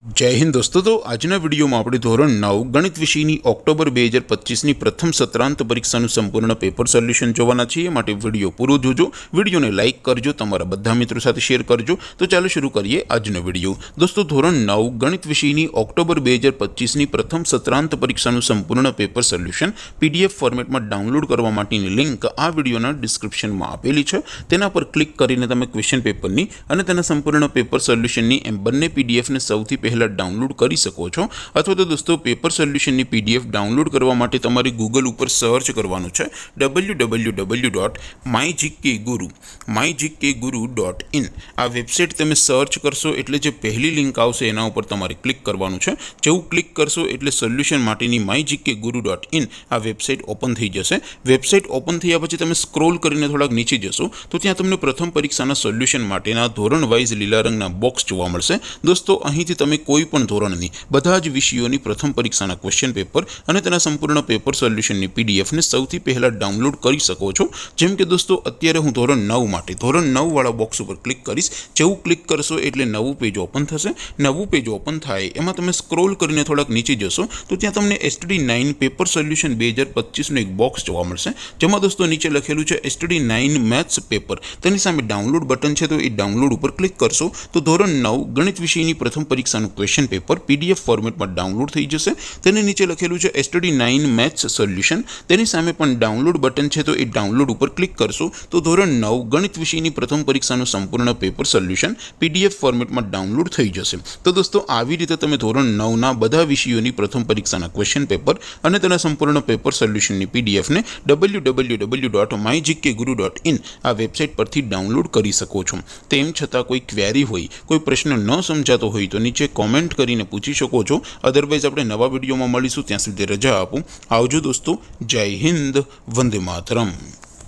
जय हिंद दोस्तों। तो आजना विडियो में આપણે ધોરણ 9 ગણિત વિષયની ઓક્ટોબર 2025ની પ્રથમ સત્રાંત પરીક્ષાનું સંપૂર્ણ પેપર સોલ્યુશન જોવાના છીએ। માટે વિડિયો પૂરો જોજો, વિડિયોને લાઈક કરજો, તમારા બધા મિત્રો સાથે શેર કરજો। તો ચાલો શરૂ કરીએ આજનો વિડિયો। દોસ્તો ધોરણ 9 ગણિત વિષયની ઓક્ટોબર 2025ની પ્રથમ સત્રાંત પરીક્ષાનું સંપૂર્ણ પેપર સોલ્યુશન પીડીએફ ફોર્મેટમાં ડાઉનલોડ કરવા માટેની લિંક આ વિડિયોના ડિસ્ક્રિપ્શનમાં આપેલી છે। તેના પર ક્લિક કરીને તમે ક્વેશ્ચન પેપરની અને તેના સંપૂર્ણ પેપર સોલ્યુશનની એમ બંને પીડીએફને સૌથી પહેલા डाउनलॉड કરી શકો છો। અથવા તો દોસ્તો પેપર સોલ્યુશનની પીડીએફ ડાઉનલોડ કરવા માટે તમારે ગૂગલ ઉપર સર્ચ કરવાનું છે www.mygkguru.in। આ વેબસાઇટ તમે સર્ચ કરશો એટલે જે પહેલી લિંક આવશે એના ઉપર તમારે ક્લિક કરવાનું છે। જેવું ક્લિક કરશો એટલે સોલ્યુશન માટેની mygkguru.in આ વેબસાઇટ ઓપન થઈ જશે। વેબસાઇટ ઓપન થયા પછી તમે સ્ક્રોલ કરીને થોડાક નીચે જશો તો ત્યાં તમને પ્રથમ પરીક્ષાના સોલ્યુશન માટેના ધોરણ વાઇઝ લીલા રંગના બોક્સ જોવા મળશે। દોસ્તો અહીંથી તમે કોઈપણ ધોરણની બધા જ વિષયોની પ્રથમ પરીક્ષાના ક્વેશ્ચન પેપર અને તેના સંપૂર્ણ પેપર સોલ્યુશનની પીડીએફને સૌથી પહેલા ડાઉનલોડ કરી શકો છો। જેમ કે દોસ્તો અત્યારે હું ધોરણ 9 માટે ધોરણ 9 વાળા બોક્સ ઉપર ક્લિક કરીશ। જેવું ક્લિક કરશો એટલે નવું પેજ ઓપન થશે। નવું પેજ ઓપન થાય એમાં તમે સ્ક્રોલ કરીને થોડાક નીચે જશો તો ત્યાં તમને STD9 પેપર સોલ્યુશન 2025નું એક બોક્સ જોવા મળશે। જેમાં દોસ્તો નીચે લખેલું છે STD9 મેથ્સ પેપર। તેની સામે ડાઉનલોડ બટન છે તો એ ડાઉનલોડ ઉપર ક્લિક કરશો તો ધોરણ 9 ગણિત વિષયની પ્રથમ પરીક્ષાનું ક્વેશ્ચન પેપર પીડીએફ ફોર્મેટમાં ડાઉનલોડ થઈ જશે। તેને નીચે લખેલું છે STD9 મેથ્સ સોલ્યુશન। તેની સામે પણ ડાઉનલોડ બટન છે તો એ ડાઉનલોડ ઉપર ક્લિક કરશો તો ધોરણ 9 ગણિત વિષયની પ્રથમ પરીક્ષાનું સંપૂર્ણ પેપર સોલ્યુશન પીડીએફ ફોર્મેટમાં ડાઉનલોડ થઈ જશે। તો દોસ્તો આવી રીતે તમે ધોરણ 9ના બધા વિષયોની પ્રથમ પરીક્ષાના ક્વેશ્ચન પેપર અને તેના સંપૂર્ણ પેપર સોલ્યુશનની પીડીએફને www.mygkguru.in આ વેબસાઇટ પરથી ડાઉનલોડ કરી શકો છો। તેમ છતાં કોઈ ક્વેરી હોય, કોઈ પ્રશ્ન ન સમજાતો હોય તો નીચે કોમેન્ટ કરીને પૂછી શકો છો। અધરવાઇઝ આપણે નવા વિડીયોમાં મળીશું, ત્યાં સુધી રજા આપો। આવજો દોસ્તો, જય હિન્દ, વંદે માતરમ।